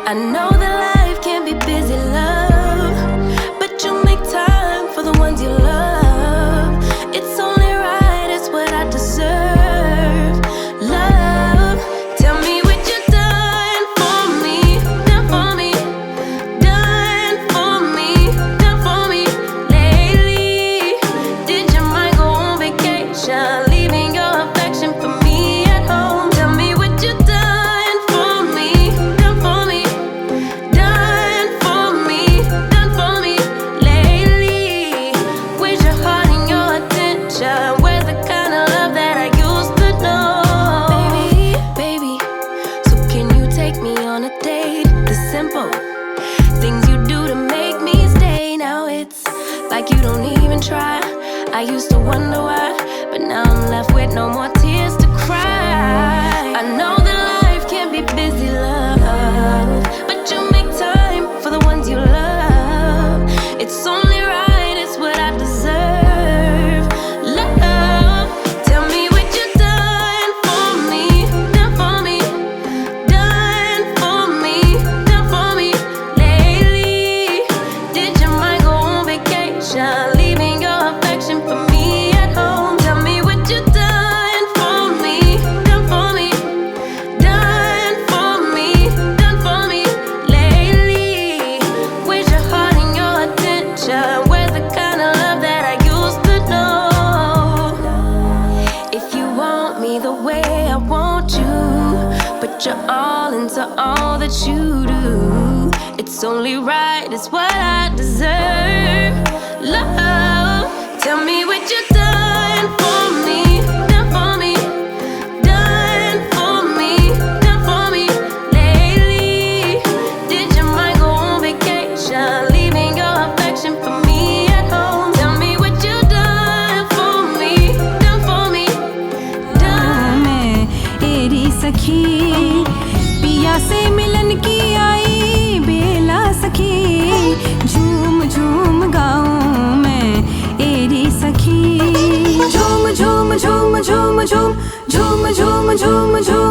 I know that life can be busy, love, but you make time for the ones you love. It's only right, it's what I deserve. Love, tell me what you done for me, done for me, done for me, done for me lately. Did your mind go on vacation, leaving your affection for me at home? Tell me what you done for me, done for me, done for me, done for me lately. Where's your heart and your attention? Where's the kind of love that I used to know? Baby, so can you take me on a date? The simple things you do to make me stay. Now it's like you don't even try. I used to wonder why, but now I'm left with no more tears to cry. I know that life can be busy, love, but you make time for the ones you love. It's only right, it's what I deserve. Love, tell me what you done for me, done for me, done for me, done for me lately. Did your mind go on vacation, leaving your affection for me at home? Tell me what you done for me, done for me, done for me, done for me lately. Where's your heart and your attention? Where's the kind of love that I used to know? If you want me the way I want you, put your all into all that you do. It's only right, it's what I deserve. Love, tell me what you done for me, done for me, done for me, done for me lately. Did your mind go on vacation, leaving your affection for me at home? Tell me what you done for me, done for me, done. मैं तेरी सखी पिया से मिलन की आई बेला सखी, झूम झूम गाऊं मैं तेरी सखी। झूम झूम झूम झूम झूम झूम झूम झूम झूम